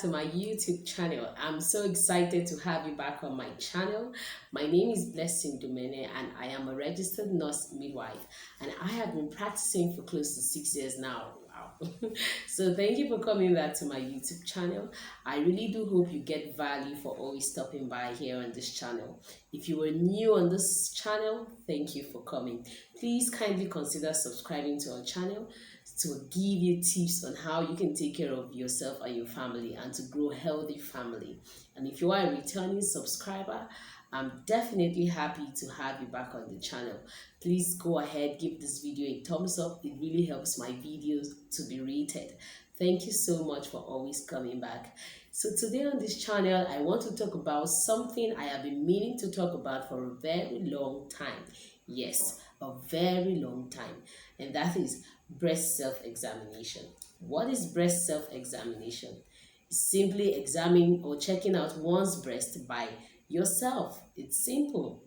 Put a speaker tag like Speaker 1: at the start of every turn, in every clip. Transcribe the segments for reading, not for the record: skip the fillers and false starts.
Speaker 1: to my YouTube channel. I'm so excited to have you back on my channel. My name is Blessing Dummene and I am a registered nurse midwife, and I have been practicing for close to 6 years now. Wow. So thank you for coming back to my YouTube channel. I really do hope you get value for always stopping by here on this channel. If you were new on this channel, thank you for coming. Please kindly consider subscribing to our channel to give you tips on how you can take care of yourself and your family and to grow a healthy family. And if you are a returning subscriber, I'm definitely happy to have you back on the channel. Please go ahead, give this video a thumbs up. It really helps my videos to be rated. Thank you so much for always coming back. So today on this channel, I want to talk about something I have been meaning to talk about for a very long time. Yes, a very long time. And that is breast self-examination. What is breast self-examination? It's simply examining or checking out one's breast by yourself. It's simple.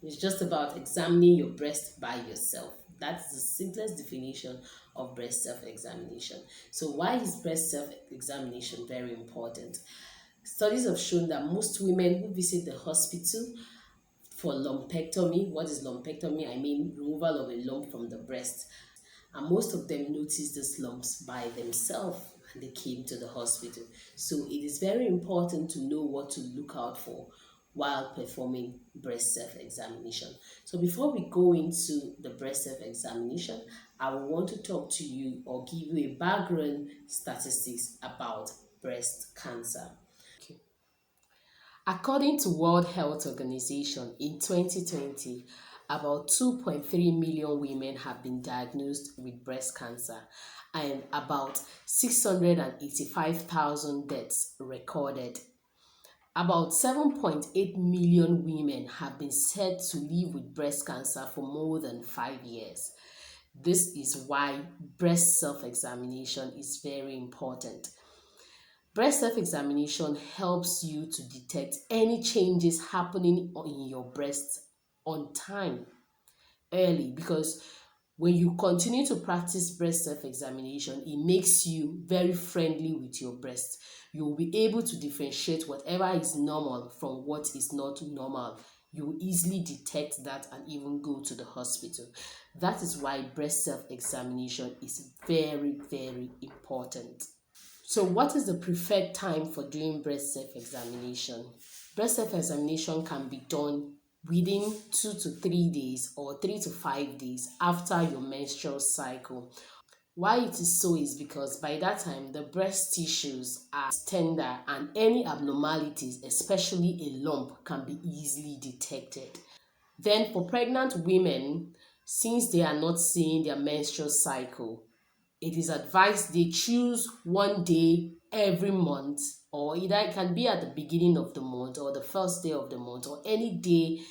Speaker 1: It's just about examining your breast by yourself. That's the simplest definition of breast self-examination. So why is breast self-examination very important? Studies have shown that most women who visit the hospital for lumpectomy, what is lumpectomy? I mean removal of a lump from the breast. And most of them noticed these lumps by themselves and they came to the hospital. So it is very important to know what to look out for while performing breast self-examination. So before we go into the breast self-examination, I will want to talk to you or give you a background statistics about breast cancer. Okay. According to World Health Organization, in 2020, about 2.3 million women have been diagnosed with breast cancer and about 685,000 deaths recorded. About 7.8 million women have been said to live with breast cancer for more than 5 years. This is why breast self-examination is very important. Breast self-examination helps you to detect any changes happening in your breast on time, early, because when you continue to practice breast self-examination, it makes you very friendly with your breast. You will be able to differentiate whatever is normal from what is not normal. You will easily detect that and even go to the hospital. That is why breast self-examination is very, very important. So what is the preferred time for doing breast self-examination? Breast self-examination can be done within 2 to 3 days or 3 to 5 days after your menstrual cycle. Why it is so is because by that time the breast tissues are tender and any abnormalities, especially a lump, can be easily detected. Then for pregnant women, since they are not seeing their menstrual cycle, it is advised they choose one day every month, or either it can be at the beginning of the month or the first day of the month or any day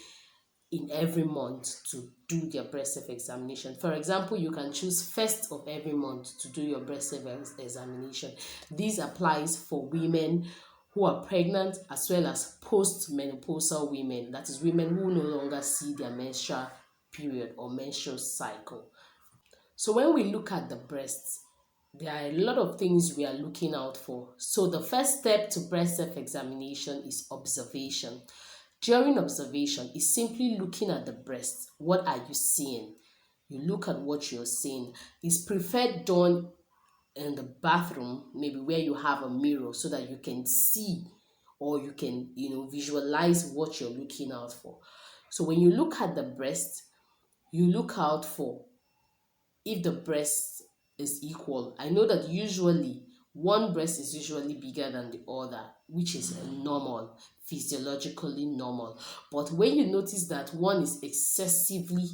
Speaker 1: in every month to do their breast self-examination. For example, you can choose first of every month to do your breast self-examination. This applies for women who are pregnant as well as post-menopausal women, that is women who no longer see their menstrual period or menstrual cycle. So when we look at the breasts, there are a lot of things we are looking out for. So the first step to breast self-examination is observation. During observation is simply looking at the breast. What are you seeing? You look at what you're seeing. It's preferred done in the bathroom, maybe where you have a mirror, so that you can see or you can visualize what you're looking out for. So when you look at the breast, you look out for if the breast is equal. I know that usually one breast is usually bigger than the other, which is normal, physiologically normal. But when you notice that one is excessively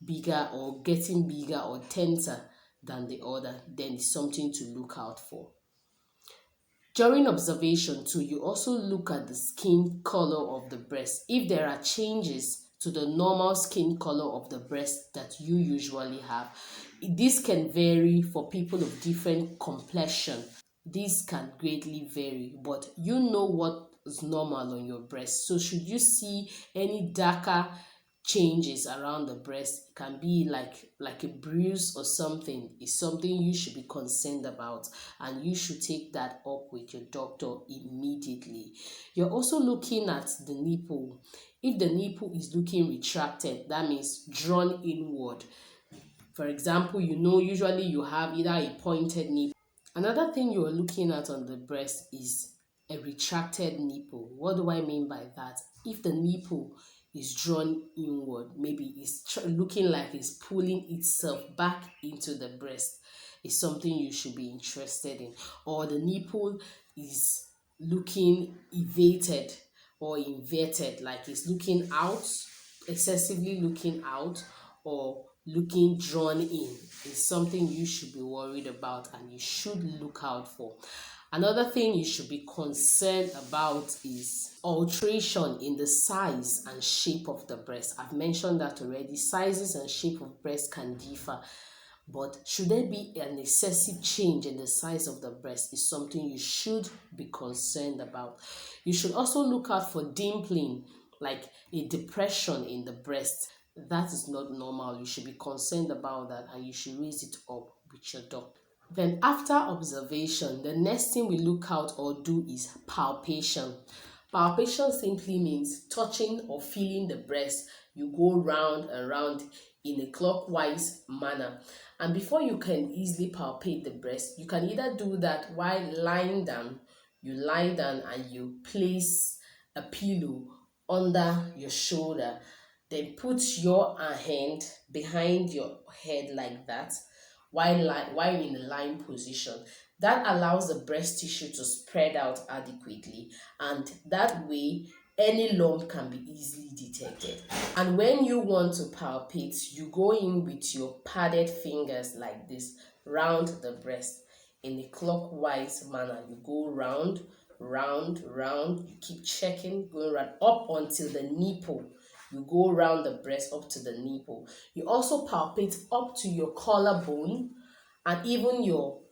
Speaker 1: bigger or getting bigger or tenser than the other, then it's something to look out for. During observation too, you also look at the skin color of the breast. If there are changes to the normal skin color of the breast that you usually have, this can vary for people of different complexion. This can greatly vary, but you know what is normal on your breast. So should you see any darker changes around the breast, it can be like a bruise or something, is something you should be concerned about, and you should take that up with your doctor immediately. You're also looking at the nipple. If the nipple is looking retracted, that means drawn inward. For example, usually you have either a pointed nipple. Another thing you are looking at on the breast is a retracted nipple. What do I mean by that? If the nipple is drawn inward, maybe it's looking like it's pulling itself back into the breast, is something you should be interested in. Or the nipple is looking elevated or inverted, like it's looking out, excessively looking out, or looking drawn in, is something you should be worried about and you should look out for. Another thing you should be concerned about is alteration in the size and shape of the breast. I've mentioned that already. Sizes and shape of breast can differ, but should there be an excessive change in the size of the breast, is something you should be concerned about. You should also look out for dimpling, like a depression in the breast. That is not normal. You should be concerned about that and you should raise it up with your doctor. Then after observation, the next thing we look out or do is palpation. Palpation simply means touching or feeling the breast. You go round and round in a clockwise manner. And before you can easily palpate the breast, you can either do that while lying down. You lie down and you place a pillow under your shoulder. Then put your hand behind your head like that while in a lying position. That allows the breast tissue to spread out adequately, and that way any lump can be easily detected. And when you want to palpate, you go in with your padded fingers like this round the breast in a clockwise manner. You go round, round, round. You keep checking, going round up until the nipple. You go round the breast up to the nipple. You also palpate up to your collarbone and even your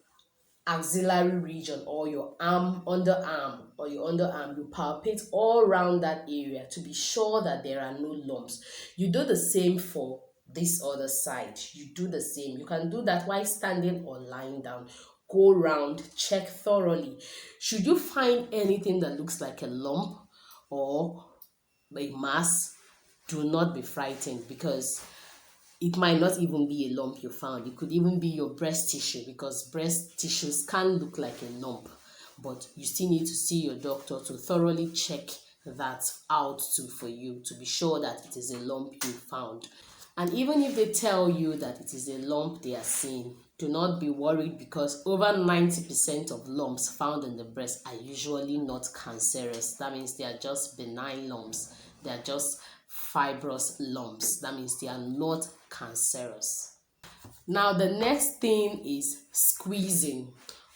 Speaker 1: axillary region, or your underarm, or your underarm. You palpate all around that area to be sure that there are no lumps. You do the same for this other side. You do the same. You can do that while standing or lying down. Go round, check thoroughly. Should you find anything that looks like a lump or a mass, do not be frightened, because it might not even be a lump you found. It could even be your breast tissue, because breast tissues can look like a lump, but you still need to see your doctor to thoroughly check that out too for you, to be sure that it is a lump you found. And even if they tell you that it is a lump they are seeing, do not be worried, because over 90% of lumps found in the breast are usually not cancerous. That means they are just benign lumps. They are just fibrous lumps. That means they are not cancerous. Now, the next thing is squeezing.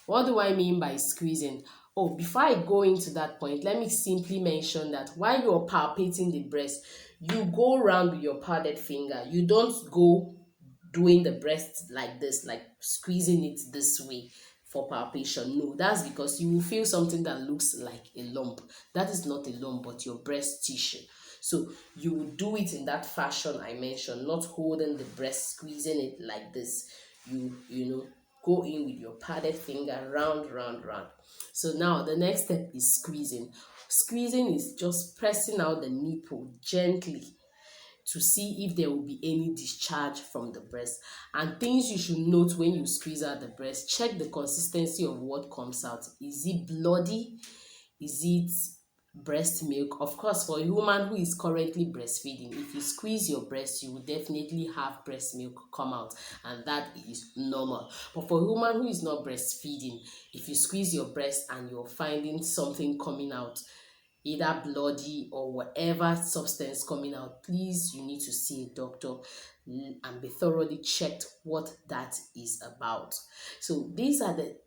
Speaker 1: What do I mean by squeezing? Oh, before I go into that point, let me simply mention that while you're palpating the breast, you go around with your padded finger. You don't go doing the breast like this, like squeezing it this way for palpation. No, that's because you will feel something that looks like a lump. That is not a lump, but your breast tissue. So you will do it in that fashion I mentioned, not holding the breast, squeezing it like this. You go in with your padded finger, round, round, round. So now the next step is squeezing. Squeezing is just pressing out the nipple gently to see if there will be any discharge from the breast. And things you should note when you squeeze out the breast: check the consistency of what comes out. Is it bloody? Is it breast milk? Of course, for a woman who is currently breastfeeding, if you squeeze your breast, you will definitely have breast milk come out, and that is normal. But for a woman who is not breastfeeding, if you squeeze your breast and you're finding something coming out, either bloody or whatever substance coming out, please, you need to see a doctor and be thoroughly checked what that is about. So these are the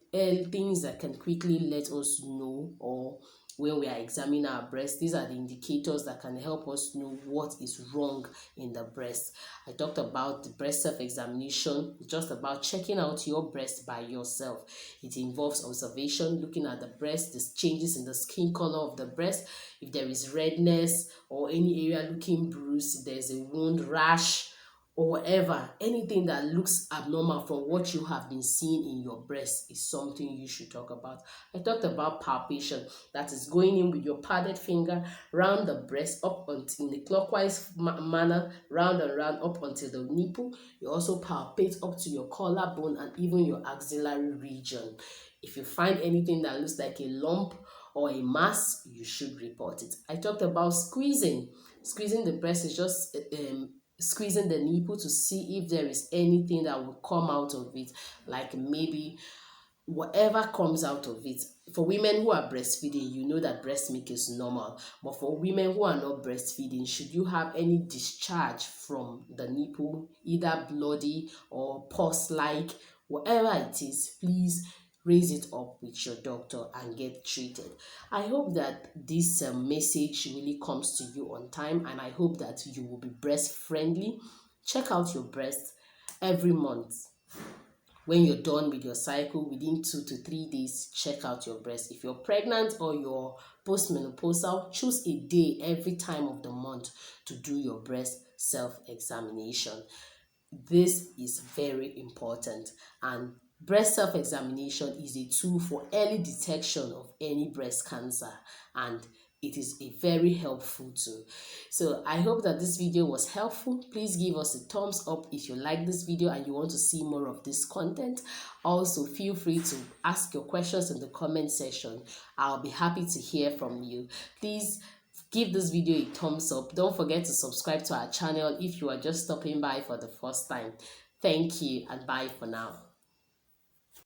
Speaker 1: things that can quickly let us know, or when we are examining our breast. These are the indicators that can help us know what is wrong in the breast. I talked about the breast self-examination, just about checking out your breast by yourself. It involves observation, looking at the breast, the changes in the skin color of the breast, if there is redness or any area looking bruised, if there's a wound, rash, or whatever, anything that looks abnormal from what you have been seeing in your breast is something you should talk about. I talked about palpation, that is going in with your padded finger round the breast up until in the clockwise manner, round and round up until the nipple. You also palpate up to your collarbone and even your axillary region. If you find anything that looks like a lump or a mass, you should report it. I talked about squeezing. Squeezing the breast is just squeezing the nipple to see if there is anything that will come out of it, like maybe whatever comes out of it. For women who are breastfeeding, you know that breast milk is normal. But for women who are not breastfeeding, should you have any discharge from the nipple, either bloody or pus-like, whatever it is, please raise it up with your doctor and get treated. I hope that this message really comes to you on time, and I hope that you will be breast friendly. Check out your breast every month. When you're done with your cycle, within 2 to 3 days, check out your breast. If you're pregnant or you're postmenopausal, choose a day every time of the month to do your breast self-examination. This is very important, and breast self-examination is a tool for early detection of any breast cancer, and it is a very helpful tool. So I hope that this video was helpful. Please give us a thumbs up if you like this video and you want to see more of this content. Also, feel free to ask your questions in the comment section. I'll be happy to hear from you. Please give this video a thumbs up. Don't forget to subscribe to our channel if you are just stopping by for the first time. Thank you and bye for now.